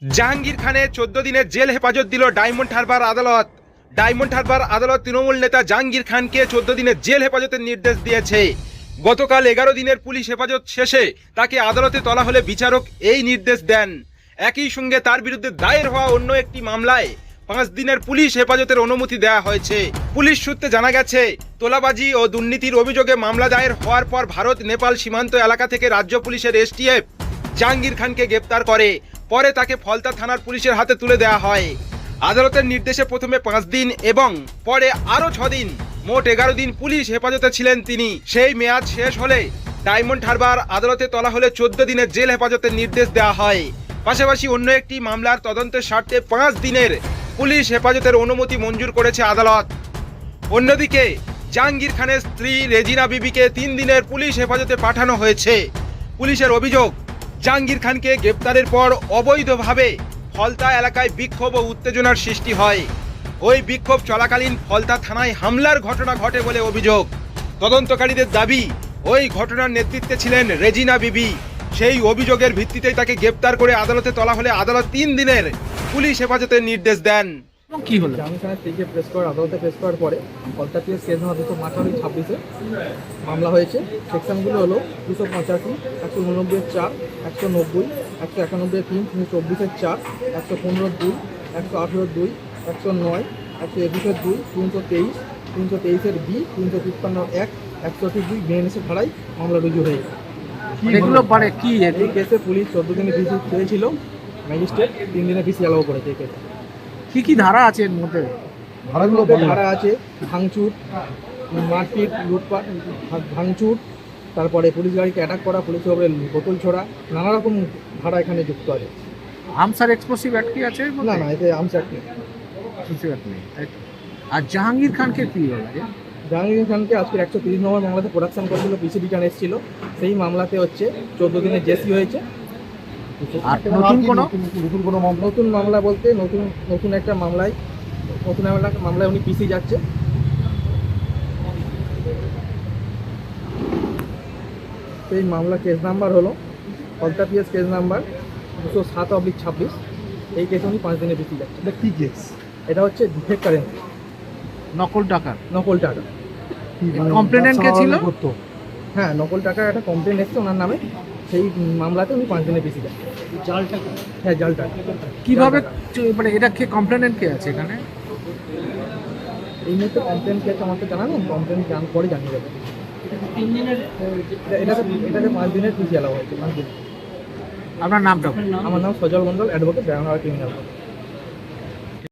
জাহাঙ্গীর খানের 14 দিনের জেল হেফাজত দিল ডায়মন্ড হারবার আদালত। ডায়মন্ড হারবার আদালত তৃণমূল নেতা জাহাঙ্গীর খানকে 14 দিনের জেল হেফাজতের নির্দেশ দিয়েছে। গতকাল 11 দিনের পুলিশ হেফাজত শেষে তাকে আদালতে তোলা হলে বিচারক এই নির্দেশ দেন। একই সঙ্গে তার বিরুদ্ধে দায়ের হওয়া অন্য একটি মামলায় 5 দিনের পুলিশ হেফাজতের অনুমতি দেওয়া হয়েছে। পুলিশ সূত্রে জানা গেছে, তোলাবাজি ও দুর্নীতির অভিযোগে মামলা দায়ের হওয়ার পর ভারত নেপাল সীমান্ত এলাকা থেকে রাজ্য পুলিশের এসটিএফ জাহাঙ্গীর খানকে গ্রেপ্তার করে। পরে তাকে ফলতা থানার পুলিশের হাতে তুলে দেওয়া হয়। আদালতের নির্দেশে প্রথমে 5 দিন এবং পরে আরও 6 দিন, মোট 11 দিন পুলিশ হেফাজতে ছিলেন তিনি। সেই মেয়াদ শেষ হলে ডায়মন্ড হারবার আদালতে তোলা হলে 14 দিনের জেল হেফাজতের নির্দেশ দেওয়া হয়। পাশাপাশি অন্য একটি মামলার তদন্তের স্বার্থে 5 দিনের পুলিশ হেফাজতের অনুমতি মঞ্জুর করেছে আদালত। অন্যদিকে জাহাঙ্গীর খানের স্ত্রী রেজিনা বিবিকে 3 দিনের পুলিশ হেফাজতে পাঠানো হয়েছে। পুলিশের অভিযোগ, জাহাঙ্গীর খানকে গ্রেপ্তারের পর অবৈধভাবে ফলতা এলাকায় বিক্ষোভ ও উত্তেজনার সৃষ্টি হয়। ওই বিক্ষোভ চলাকালীন ফলতা থানায় হামলার ঘটনা ঘটে বলে অভিযোগ। তদন্তকারীদের দাবি, ওই ঘটনার নেতৃত্বে ছিলেন রেজিনা বিবি। সেই অভিযোগের ভিত্তিতেই তাকে গ্রেপ্তার করে আদালতে তোলা হলে আদালত 3 দিনের পুলিশ হেফাজতের নির্দেশ দেন। কি হলো? জাহাঙ্গীর খানের স্ত্রীকে প্রেস করার আদালতে প্রেস করার পরে কলকাতা কেস নম্বর 258/26 মামলা হয়েছে। সেকশনগুলো হলো 285, 189/4, 190, 191/3, 324/4, 115/2, 118/2, 109, 121/2, 323, 323-B, 353-1, 132 BNS ধারায় মামলা রুজু হয়েছে। এগুলো পারে কি? এই কেসে পুলিশ 14 দিনের ভিসি চেয়েছিল, ম্যাজিস্ট্রেট 3 দিনের ভিসি অ্যালাউ করেছে। এই কেসে কি কি ধারা আছে এর মধ্যে? ধারা আছে ভাঙচুর, মারপিট, লুটপাট, ভাঙচুর, তারপরে পুলিশ গাড়িকে অ্যাটাক করা, পুলিশের উপরে বোতল ছোড়া, নানা রকম ধারা এখানে যুক্ত আছে। আর্মস আর এক্সপ্লোসিভ অ্যাক্ট কি আছে? না না, এতে আর্মস অ্যাক্ট নেই। আর জাহাঙ্গীর খানকে কি হলো? জাহাঙ্গীর খানকে আজকের 130 নম্বর মামলাতে প্রোডাকশন করেছিল, পিসি রিটার্ন এসেছিল। সেই মামলাতে হচ্ছে 14 দিনের জেসি হয়েছে। আর নতুন নতুন মামলা বলতে নতুন একটা মামলায় উনি পিসি যাচ্ছে। সেই মামলা কেস নাম্বার হলো কলকাতা পিএস কেস নাম্বার 207/26। এই কেসে উনি 5 দিনে পিসি যাচ্ছে। এটা কি কেস? এটা হচ্ছে ডিফেক্ট কারেন্সি, নকল টাকা। কমপ্লেনেন্ট কে ছিল? হ্যাঁ, নকল টাকার একটা কমপ্লেন এসছে ওনার নামে। সেই মামলাতে উনি 5 দিনে পিসি যাচ্ছে। জাল টাকা? হ্যাঁ, জাল টাকা। কিভাবে মানে এটা কে কমপ্লেনেন্ট কে আছে এখানে? এই মুহূর্তে কমপ্লেন কে আছে আমাকে জানানো, কমপ্লেন জানার পরে জানিয়ে দেবে। এটাতে 5 দিনের পিসি অ্যালাউ হয়েছে। 5 দিন। আপনার নামটা? আমার নাম সজল মন্ডল, অ্যাডভোকেট, ব্যাঙ্গালোর ক্রিমিনাল।